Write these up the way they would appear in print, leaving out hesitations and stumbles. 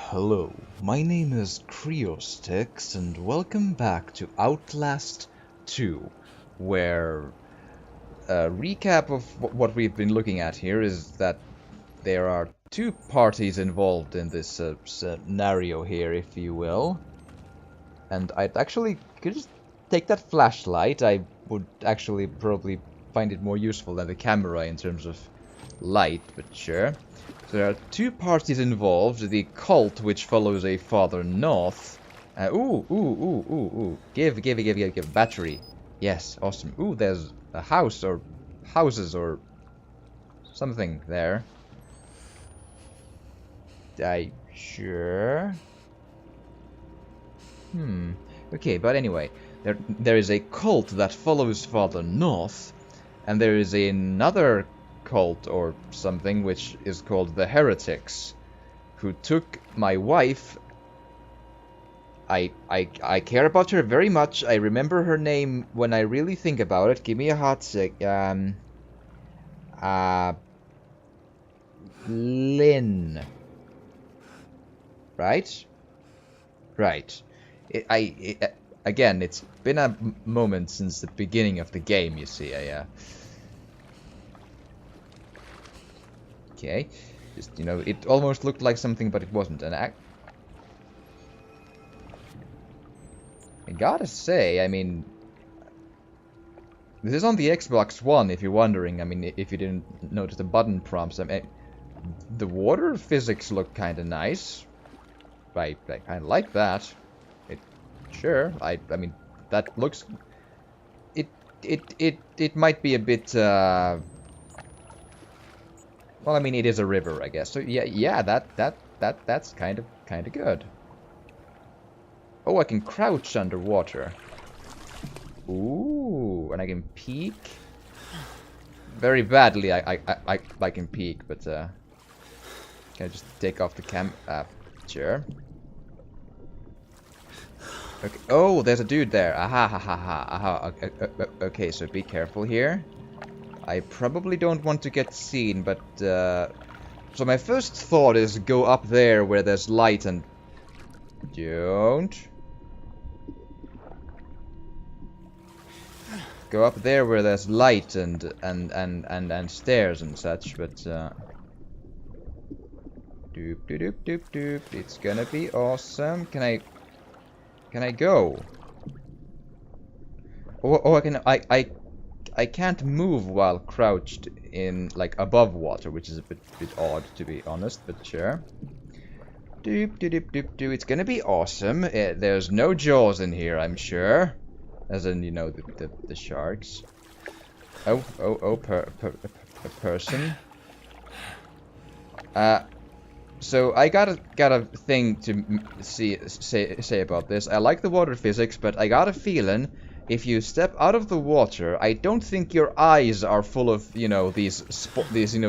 Hello, my name is Kriostix, and welcome back to Outlast 2, where a recap of what we've been looking at here is that there are two parties involved in this scenario here, if you will. And I'd actually could just take that flashlight. I would actually probably find it more useful than the camera in terms of light, but sure. So there are two parties involved, the cult which follows a Father North. Ooh. Give. Battery. Yes, awesome. Ooh, there's a house or houses or something there. Sure. Okay, but anyway, there is a cult that follows Father North, and there is another cult or something which is called the Heretics, who took my wife. I care about her very much. I remember her name when I really think about it. Give me a hot sec. Lynn. Right? Right. Again, it's been a moment since the beginning of the game, you see. Okay. Just, it almost looked like something, but it wasn't. And I gotta say, I mean, this is on the Xbox One, if you're wondering. I mean, if you didn't notice the button prompts. I mean, the water physics look kind of nice. I kind of like that. Sure, I mean, that looks... It might be a bit, well, I mean, it is a river, I guess. So, yeah, that's kind of good. Oh, I can crouch underwater. Ooh, and I can peek. Very badly, I can peek, but, can I just take off the sure. Okay. Oh, there's a dude there. Aha. Okay, so be careful here. I probably don't want to get seen, but so my first thought is go up there where there's light and don't go up there where there's light and stairs and such, but doop. It's gonna be awesome. Can I go? Oh, I can't move while crouched in, like, above water, which is a bit odd, to be honest, but sure. Doop. It's gonna be awesome. There's no jaws in here, I'm sure. As in, the sharks. A person. So I got a thing to say about this. I like the water physics, but I got a feeling if you step out of the water, I don't think your eyes are full of these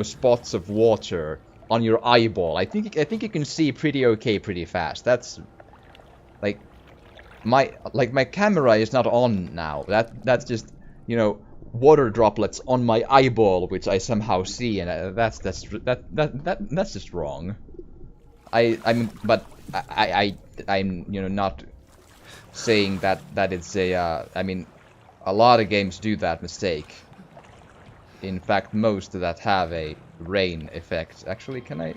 spots of water on your eyeball. I think you can see pretty okay pretty fast. That's like my camera is not on now. That's just water droplets on my eyeball, which I somehow see, and that's just wrong. I'm not saying that it's a I mean, a lot of games do that mistake. In fact, most that have a rain effect. Actually, can I?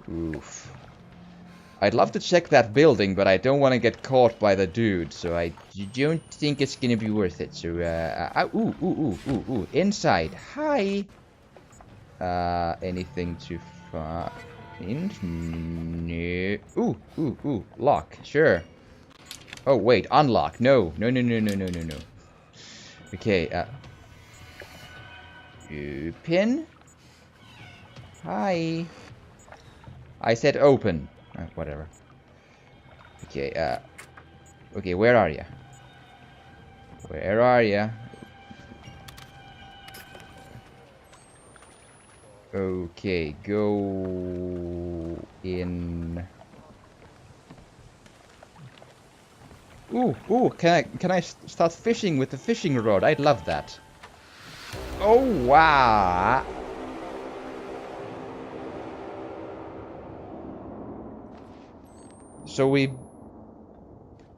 Oof. I'd love to check that building, but I don't want to get caught by the dude, so I don't think it's gonna be worth it. So, ooh, inside. Hi. Anything to find? No. Ooh, lock. Sure. Oh, wait, unlock. No. Okay, open? Hi. I said open. Whatever. Okay, okay, where are you? Where are you? Okay, go in. Ooh, can I start fishing with the fishing rod? I'd love that. Oh, wow. So we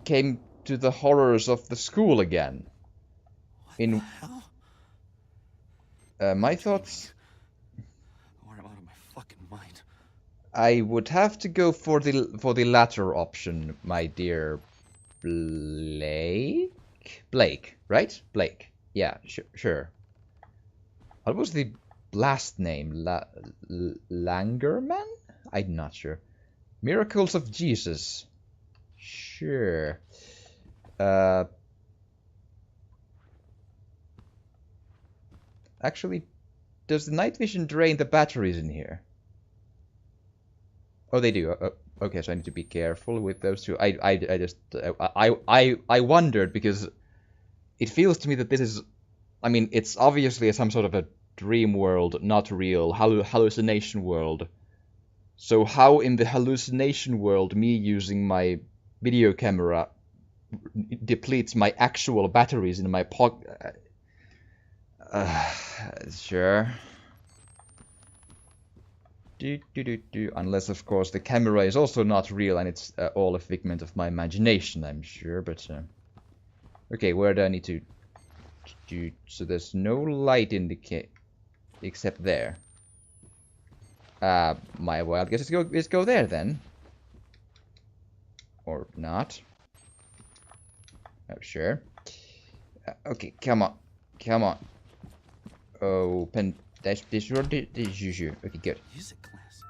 came to the horrors of the school again. What the hell? My thoughts... Or I'm out of my fucking mind. I would have to go for the latter option, my dear Blake? Blake, right? Blake. Yeah, sure. What was the last name? Langerman? I'm not sure. Miracles of Jesus. Sure. Actually, does the night vision drain the batteries in here? Oh, they do. Okay, so I need to be careful with those two. I just I wondered because it feels to me that this is, I mean, it's obviously some sort of a dream world, not real hallucination world. So how in the hallucination world me using my video camera depletes my actual batteries in my pocket? Sure. Unless, of course, the camera is also not real and it's all a figment of my imagination, I'm sure, but... Okay, where do I need to do... So there's no light indicate... except there. My wild guess is go there, then. Or not. Oh, sure. Okay, come on. Come on. Open... This okay, good. Music class.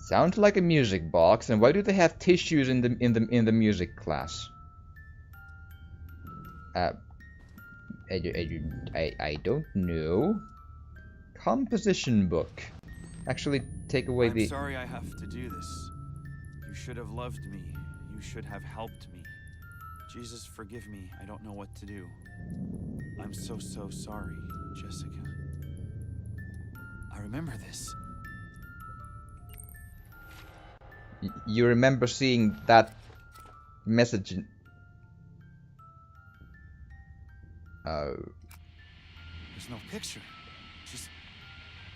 Sounds like a music box, and why do they have tissues in the music class? I don't know. Composition book. Actually, take away I'm sorry I have to do this. You should have loved me. You should have helped me. Jesus, forgive me. I don't know what to do. I'm so sorry, Jessica. I remember this. You remember seeing that message in... There's no picture. Just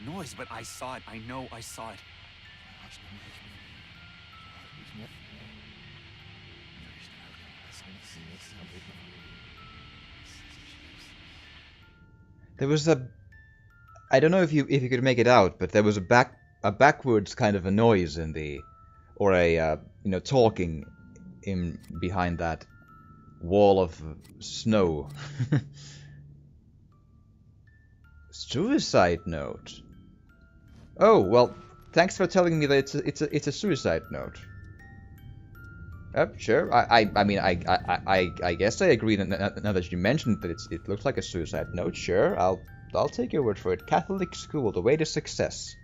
noise, but I saw it. I know I saw it. There was a... I don't know if you could make it out, but there was a backwards kind of a noise in the... Or a, talking in behind that wall of snow. Suicide note. Oh, well, thanks for telling me that it's a suicide note. Sure. I mean, I guess I agree now that you mentioned that it looks like a suicide note. Sure, I'll take your word for it. Catholic school, the way to success.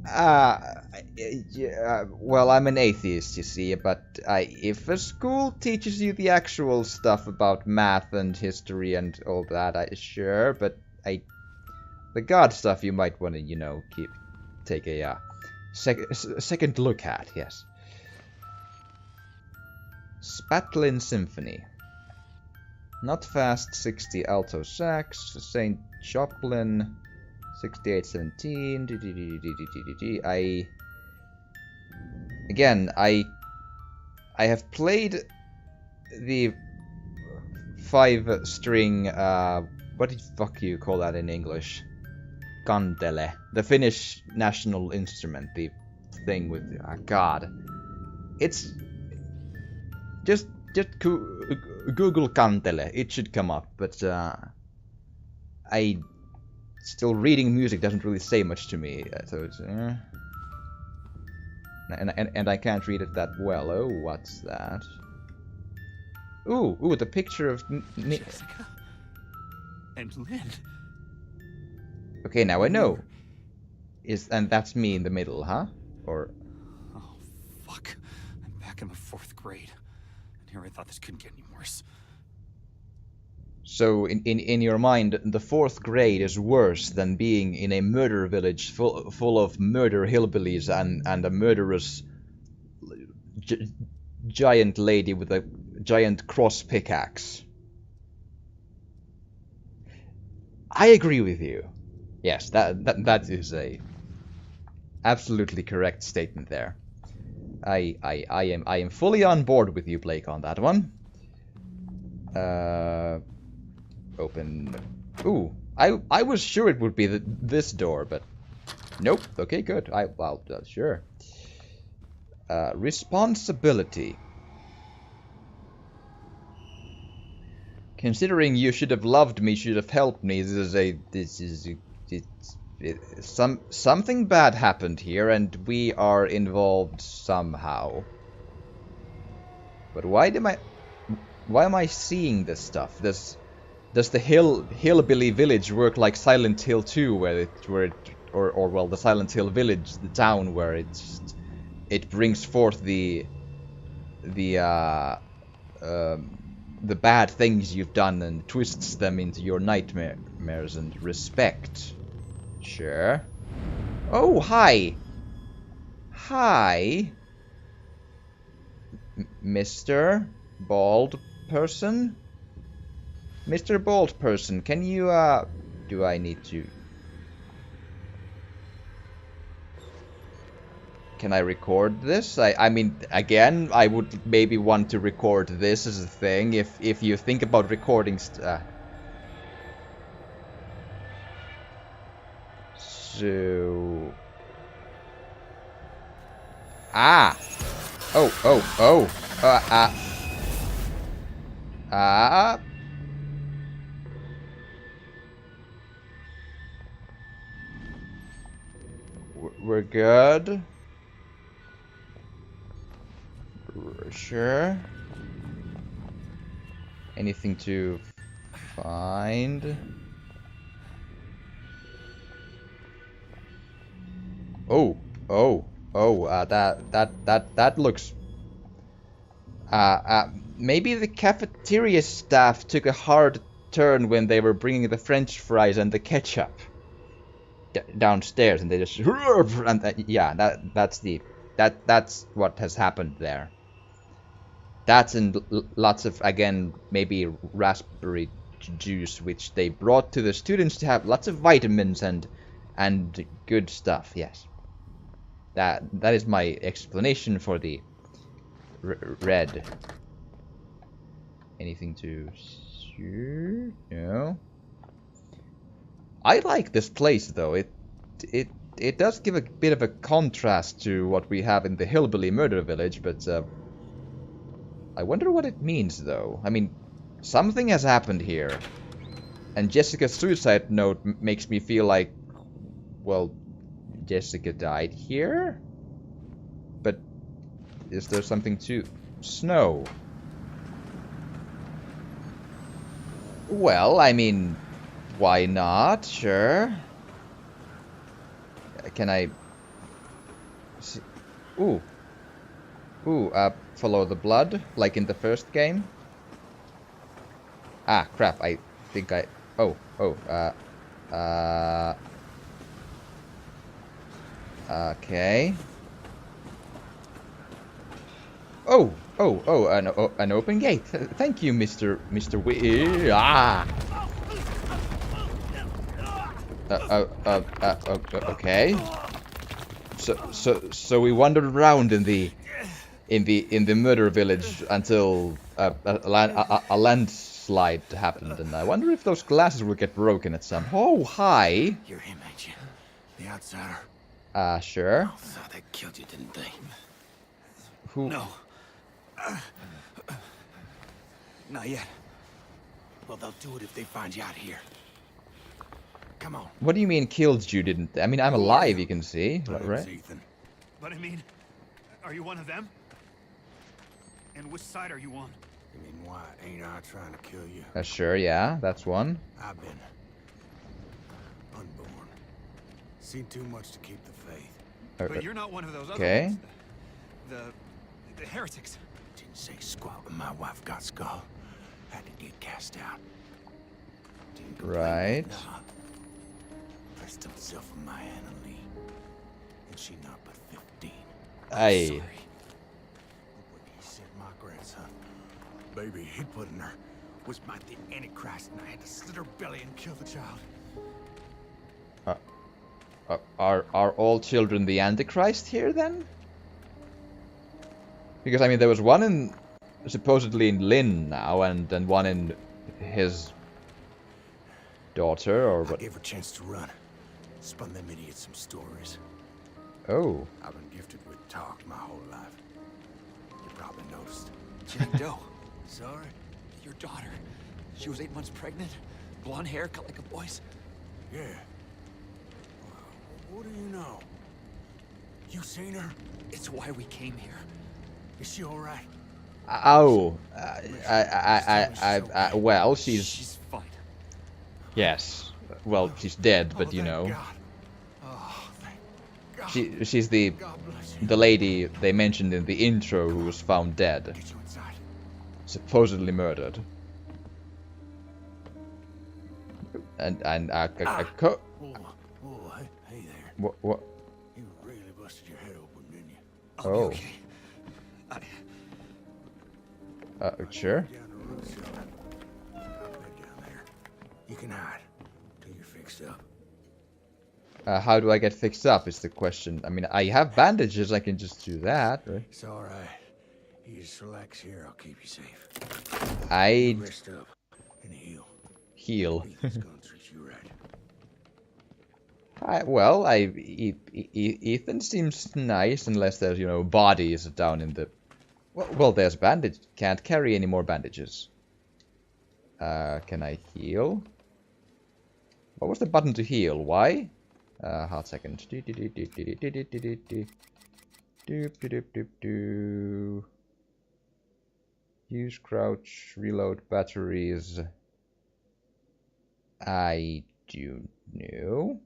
Well, I'm an atheist, you see, but if a school teaches you the actual stuff about math and history and all that, sure, but the God stuff you might want to, take a second look at, yes. Spatlin Symphony. Not fast, 60 alto sax, St. Joplin, 6817. I have played the 5-string, what the fuck you call that in English? Kantele, the Finnish national instrument, the thing with, God. It's just Google Kantele, it should come up, but still reading music doesn't really say much to me, so it's and I can't read it that well. Oh, what's that? Ooh, the picture of Jessica and Lynn. Okay, now I know. And that's me in the middle, huh? Or Oh, fuck. I'm back in the 4th grade. And here I thought this couldn't get any worse. so in your mind, the 4th grade is worse than being in a murder village full of murder hillbillies and a murderous giant lady with a giant cross pickaxe. I agree with you. Yes, that is a absolutely correct statement there. I am fully on board with you, Blake, on that one. Open. Ooh, I was sure it would be this door, but nope. Okay, good. Well, sure. Responsibility. Considering you should have loved me, should have helped me. Something bad happened here, and we are involved somehow. But why am I seeing this stuff? Does the hillbilly village work like Silent Hill 2, or well, the Silent Hill village, the town, where it brings forth the bad things you've done and twists them into your nightmares and respect. Sure. Oh, hi. Hi. Mr. Bald Person? Mr. Bald Person, can you, do I need to... Can I record this? I mean, again, I would maybe want to record this as a thing, if you think about recording So... Ah! Oh! We're good. Sure. Anything to find? That looks... maybe the cafeteria staff took a hard turn when they were bringing the French fries and the ketchup downstairs, and they just... And yeah, that's what has happened there. That's and lots of, again, maybe raspberry juice, which they brought to the students to have lots of vitamins and good stuff. Yes, that is my explanation for the red. Anything to shoot? No. I like this place though. It does give a bit of a contrast to what we have in the hillbilly murder village, but I wonder what it means though. I mean, something has happened here, and Jessica's suicide note makes me feel like, well, Jessica died here? But is there something to... Snow? Well, I mean, why not? Sure. Can I... see? Ooh. Follow the blood, like in the first game? Ah, crap, I think I... Okay. An open gate. Thank you, Mr. Okay. So we wandered around in the murder village until a landslide happened, and I wonder if those glasses will get broken at some... Oh, hi! You're him, ain't you? The outsider? Sure. Oh, so they killed you, didn't they? Who? No. Not yet. Well, they'll do it if they find you out here. Come on. What do you mean killed you, didn't they? I mean, I'm alive, you can see, right? Ethan. But I mean, are you one of them? And which side are you on? You mean, why ain't I trying to kill you? Sure, yeah, that's one. I've been unborn. Seen too much to keep the faith. But you're not one of those other Okay. ones. The heretics. Didn't say squat when my wife got skull. Had to get cast out. Didn't complain, Right. nah. Pressed himself on my Anna Lee. And she not but 15. Aye. Sorry. But what he said my grandson, baby he put in her, was my the Antichrist, and I had to slit her belly and kill the child. Are all children the Antichrist here then? Because I mean, there was one in supposedly in Lynn now, and then one in his daughter, or I what? gave her a chance to run. Spun them idiots some stories. Oh, I've been gifted with talk my whole life. You probably noticed. Jack Doe, Sorry? your daughter. She was 8 months pregnant. Blonde hair, cut like a boy's. Yeah. What do you know? You seen her? It's why we came here. Is she all right? oh, well, She's fine. yes, well, she's dead, but you thank know, God. Oh, thank God. she's the God bless you. lady they mentioned in the intro who was found dead, Get you inside. supposedly murdered. And Whoa, whoa, hey there. what? You really busted your head open, didn't you? I'll Oh. be okay. Sure. Down the road, so. Right down there. You can hide till you're fixed up. How do I get fixed up is the question. I mean, I have bandages, I can just do that, right? It's all right. You just relax here. I'll keep you safe. I Rest up and heal. heal. Ethan's gonna treat you right. Ethan seems nice, unless there's, you know, bodies down in the... Well, there's bandage. Can't carry any more bandages. Can I heal? What was the button to heal? Y? Hot second. Use crouch, reload batteries. I do know.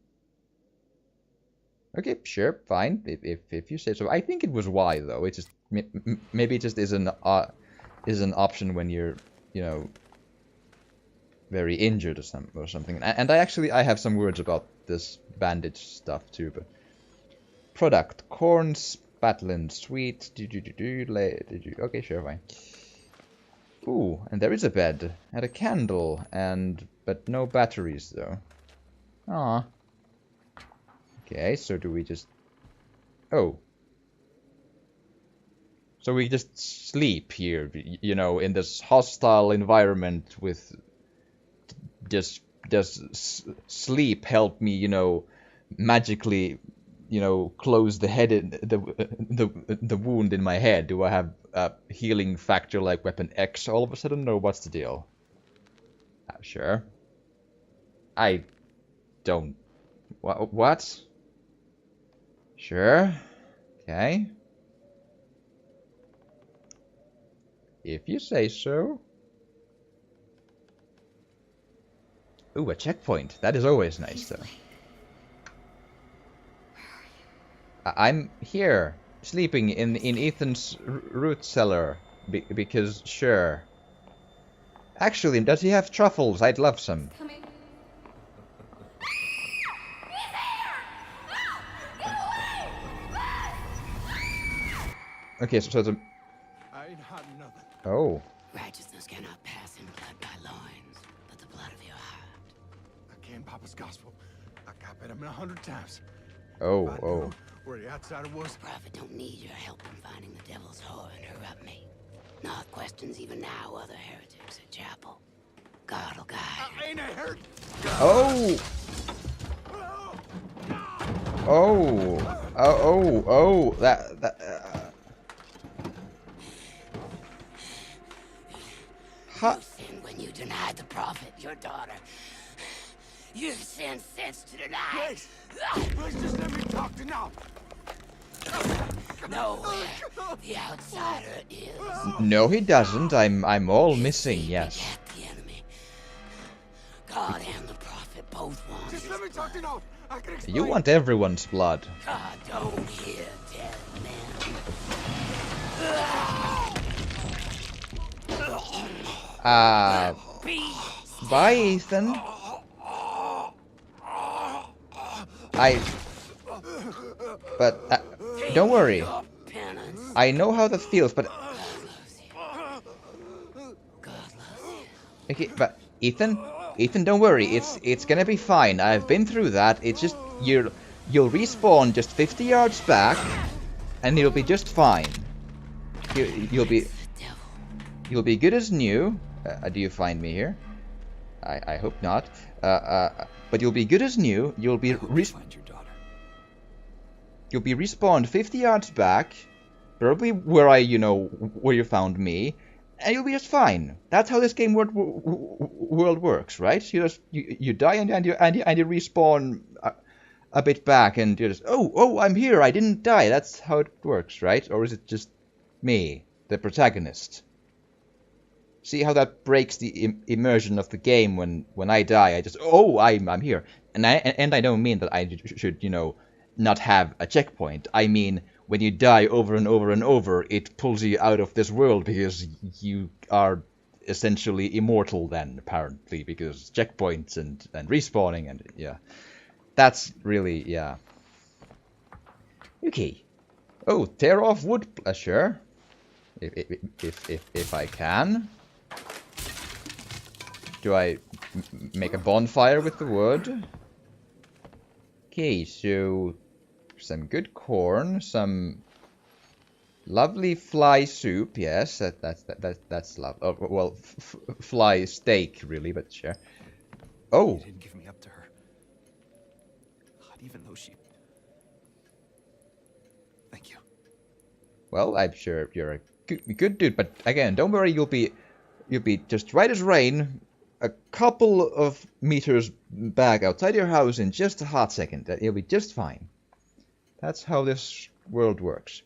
Okay, sure, fine. If you say so. I think it was Y though. It just maybe it just is an option when you're, you know, very injured or something. And I have some words about this bandage stuff too. But product corn spatlin sweet. Okay, sure, fine. Ooh, and there is a bed and a candle but no batteries though. Ah. Okay, so do we just... Oh. So we just sleep here, you know, in this hostile environment with... Does sleep help me, you know, magically, you know, close the head, the wound in my head? Do I have a healing factor like Weapon X all of a sudden, or what's the deal? Sure. I don't... What? Sure. Okay. If you say so. Ooh, a checkpoint. That is always nice, though. I'm here, sleeping in Ethan's root cellar, because sure. Actually, does he have truffles? I'd love some. Coming. Okay, so the... I ain't hiding nothing. Oh. Righteousness cannot pass in blood by loins, but the blood of your heart. I can't Papa's gospel. I got bet him 100 times. Oh, If I oh. knew where the outsider was. Prophet don't need your help in finding the devil's whore and her up me. North questions even now other heretics at chapel. God will guide. I ain't a hurt. Oh! Oh, that, You sinned when you denied the prophet, your daughter. You sinned since to deny. Please. Please just let me talk to now. Nowhere the outsider is. No, he doesn't. I'm all missing, yes. Begat the enemy. God and the prophet both want Just his let me talk to now. I can explain. You want everyone's blood. God don't hear dead men. Be Bye, Ethan. But, don't worry. your penance. I know how that feels, but... God loves you. God loves you. Okay, but, Ethan, don't worry. It's gonna be fine. I've been through that. It's just, you'll respawn just 50 yards back, and you'll be just fine. You'll be good as new. Do you find me here? I hope not. But you'll be good as new. You'll be Find your daughter. You'll be respawned 50 yards back, probably where where you found me, and you'll be just fine. That's how this game world works, right? You die and you respawn a bit back, and you're just I'm here. I didn't die. That's how it works, right? Or is it just me, the protagonist? See how that breaks the immersion of the game when I die. I just I'm here, and I don't mean that I should not have a checkpoint. I mean when you die over and over and over, it pulls you out of this world because you are essentially immortal then, apparently, because checkpoints and respawning and yeah, that's really yeah. Okay. Oh, tear off wood, sure. If I can. Do I make a bonfire with the wood? Okay, so some good corn, some lovely fly soup. Yes, that's lovely. Oh, well, fly steak, really, but sure. Oh, You didn't give me up to her. God, even though she. Thank you. well, I'm sure you're a good dude, but again, don't worry. You'll be just right as rain. A couple of meters back outside your house in just a hot second. You'll be just fine. That's how this world works.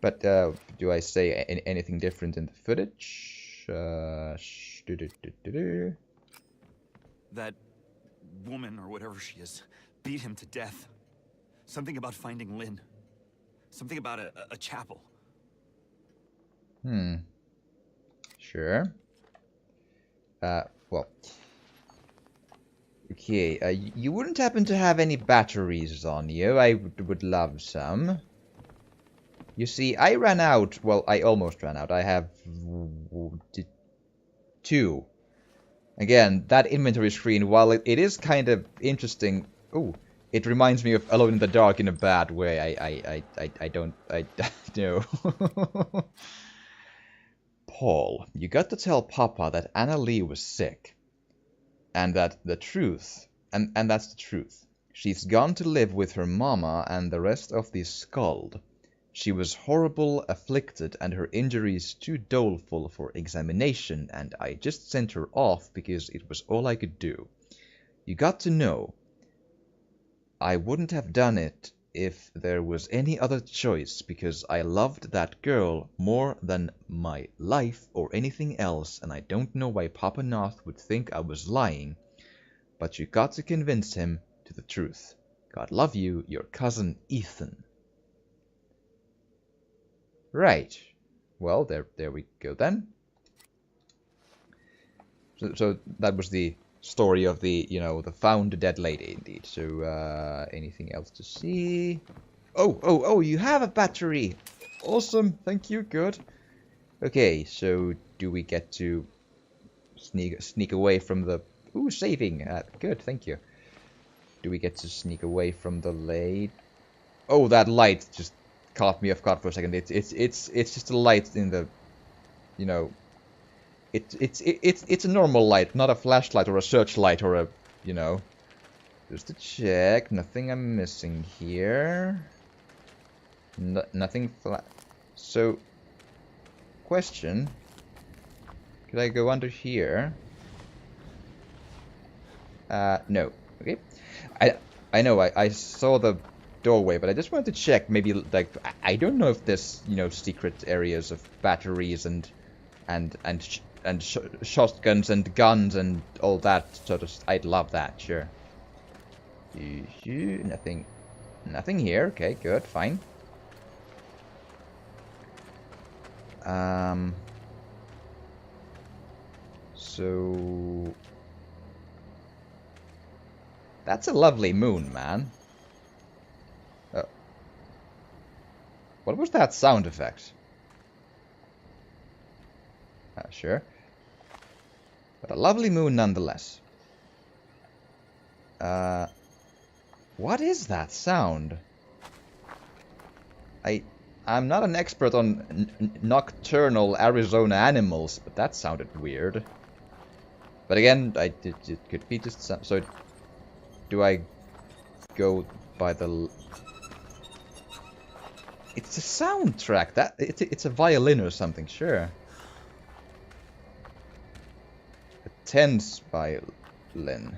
But do I say anything different in the footage? That woman, or whatever she is, beat him to death. Something about finding Lynn. Something about a chapel. Sure. Well. Okay, you wouldn't happen to have any batteries on you? I would love some. You see, I ran out. Well, I almost ran out. I have 2. Again, that inventory screen, while it is kind of interesting... Ooh, it reminds me of Alone in the Dark in a bad way. I don't know. Paul, you got to tell Papa that Anna Lee was sick. And that the truth, and that's the truth. She's gone to live with her mama and the rest of the Skald. She was horrible, afflicted, and her injuries too doleful for examination, and I just sent her off because it was all I could do. You got to know, I wouldn't have done it if there was any other choice, because I loved that girl more than my life or anything else, and I don't know why Papa Noth would think I was lying, but you got to convince him to the truth. God love you, your cousin Ethan. Right. Well, there we go then. So that was the story of the, the found dead lady, indeed. So, anything else to see? Oh, you have a battery! Awesome, thank you, good. Okay, so do we get to sneak away from the... Ooh, saving! Good, thank you. Do we get to sneak away from the lady? Oh, that light just caught me off guard for a second. It's just a light in the... It's a normal light, not a flashlight or a searchlight or a, Just to check, nothing I'm missing here. Nothing So, question. Could I go under here? No. Okay. I know, I saw the doorway, but I just wanted to check, maybe, like, I don't know if there's, secret areas of batteries and shotguns and guns and all that sort of... I'd love that, sure. Nothing here. Okay, good, fine. So... That's a lovely moon, man. What was that sound effect? Sure. But a lovely moon nonetheless. What is that sound? I'm not an expert on nocturnal Arizona animals, but that sounded weird. But again, it could be just so. Do I go by the? It's a soundtrack. That it's a violin or something. Sure. A tense violin.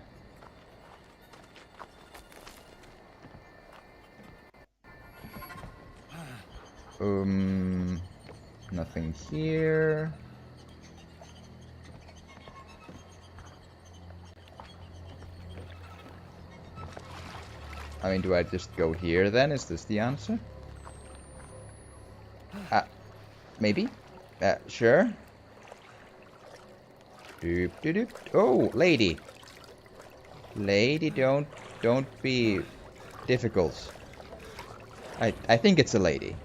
Nothing here. I mean, do I just go here then? Is this the answer? Maybe? Sure. Doop doop doop. Oh, lady. Lady, don't be difficult. I think it's a lady.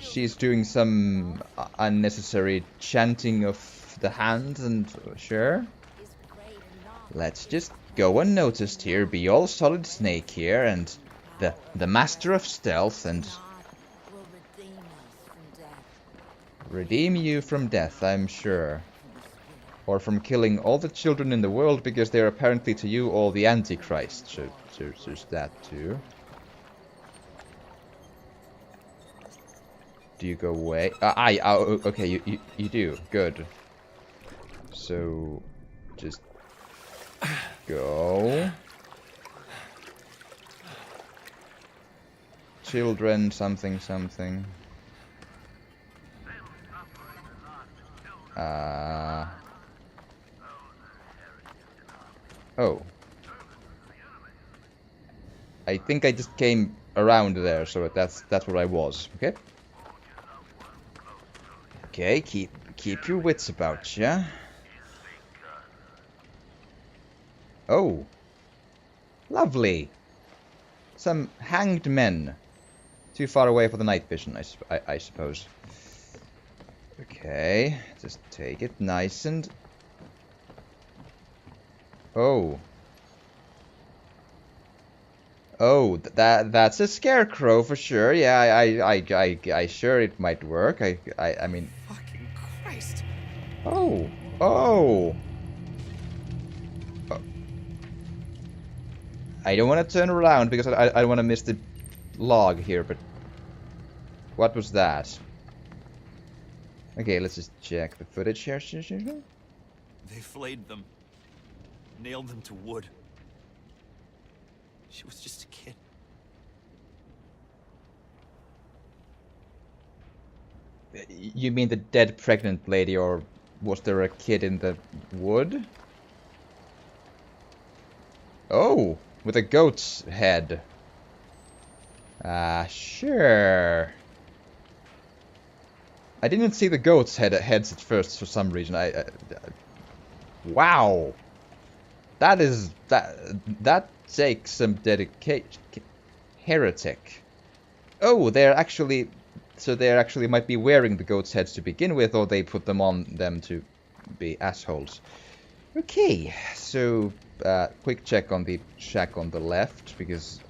She's doing some unnecessary chanting of the hands and sure. Let's just go unnoticed here, be all solid snake here, and the master of stealth and redeem you from death, I'm sure. Or from killing all the children in the world because they're apparently to you all the Antichrist. So there's that too. Do you go away? Okay, you do. Good. So, just go. Children, something. Oh. I think I just came around there, so that's where I was. Okay. Okay, keep your wits about ya. Oh. Lovely. Some hanged men. Too far away for the night vision, I suppose. Okay, just take it nice and... Oh. Oh, that's a scarecrow for sure. Yeah, I sure it might work. I mean... Fucking Christ. Oh. I don't want to turn around because I don't want to miss the log here, but... What was that? Okay, let's just check the footage here. They flayed them. Nailed them to wood. She was just a kid. You mean the dead pregnant lady, or was there a kid in the wood? Oh, with a goat's head. Sure. I didn't see the goat's heads at first for some reason. Wow. That takes some dedication. Heretic. Oh, they're actually might be wearing the goat's heads to begin with, or they put them on them to be assholes. Okay, so quick check on the shack on the left, because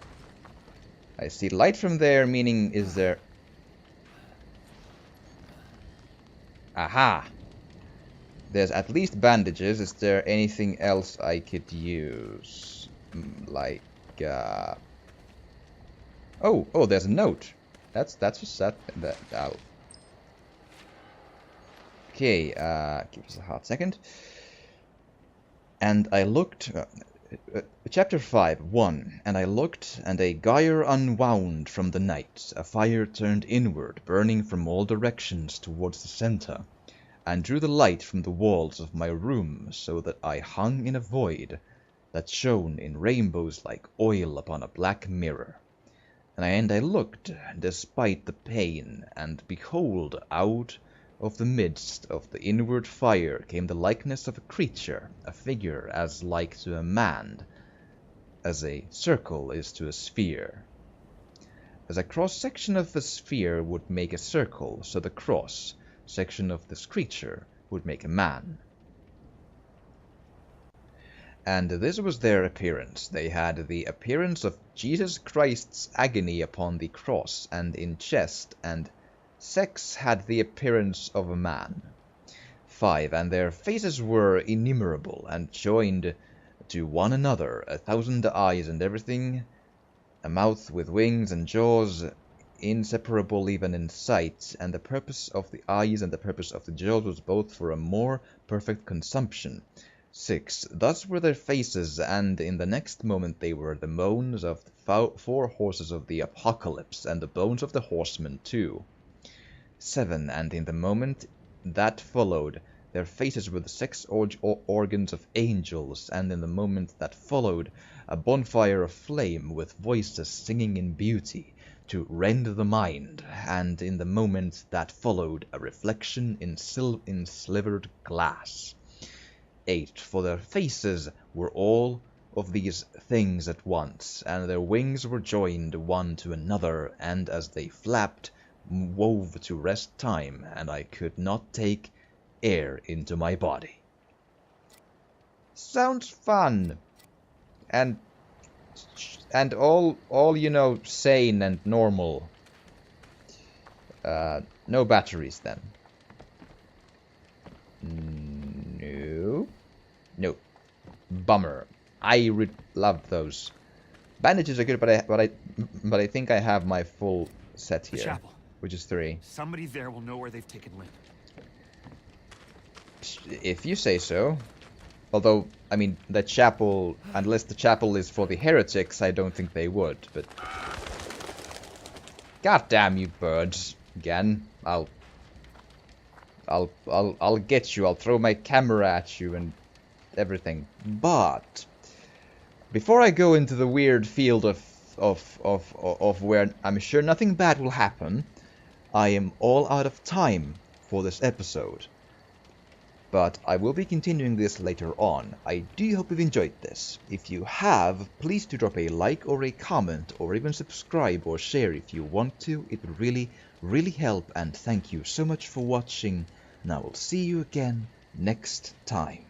I see light from there, meaning is there... Aha! There's at least bandages. Is there anything else I could use? Like, Oh, there's a note. That's what's that. Okay, give us a hot second. And I looked... Chapter 5, 1. And I looked, and a gyre unwound from the night. A fire turned inward, burning from all directions towards the center, and drew the light from the walls of my room, so that I hung in a void that shone in rainbows like oil upon a black mirror. And I looked, despite the pain, and behold, out of the midst of the inward fire came the likeness of a creature, a figure as like to a man as a circle is to a sphere. As a cross-section of a sphere would make a circle, so the cross, section of this creature would make a man. And this was their appearance. They had the appearance of Jesus Christ's agony upon the cross and in chest, and sex had the appearance of a man. 5. And their faces were innumerable and joined to one another, 1,000 eyes and everything, a mouth with wings and jaws, inseparable even in sight, and the purpose of the eyes and the purpose of the jaws was both for a more perfect consumption. 6. Thus were their faces, and in the next moment they were the moans of the 4 horses of the apocalypse, and the bones of the horsemen too. 7. And in the moment that followed, their faces were the sex organs of angels, and in the moment that followed, a bonfire of flame with voices singing in beauty, to rend the mind, and in the moment that followed, a reflection in slivered glass. 8. For their faces were all of these things at once, and their wings were joined one to another, and as they flapped, wove to rest time, and I could not take air into my body. Sounds fun, and all you know, sane and normal. No batteries then. No. Bummer. I love those. Bandages are good, but I think I have my full set here, chapel. Which is 3. Somebody there will know where they've taken Lynn. If you say so. Although, I mean, the chapel, unless the chapel is for the heretics, I don't think they would, but... God damn you birds. Again, I'll get you. I'll throw my camera at you and everything. But before I go into the weird field of where I'm sure nothing bad will happen, I am all out of time for this episode. But I will be continuing this later on. I do hope you've enjoyed this. If you have, please do drop a like or a comment, or even subscribe or share if you want to. It would really help, and thank you so much for watching, and I will see you again next time.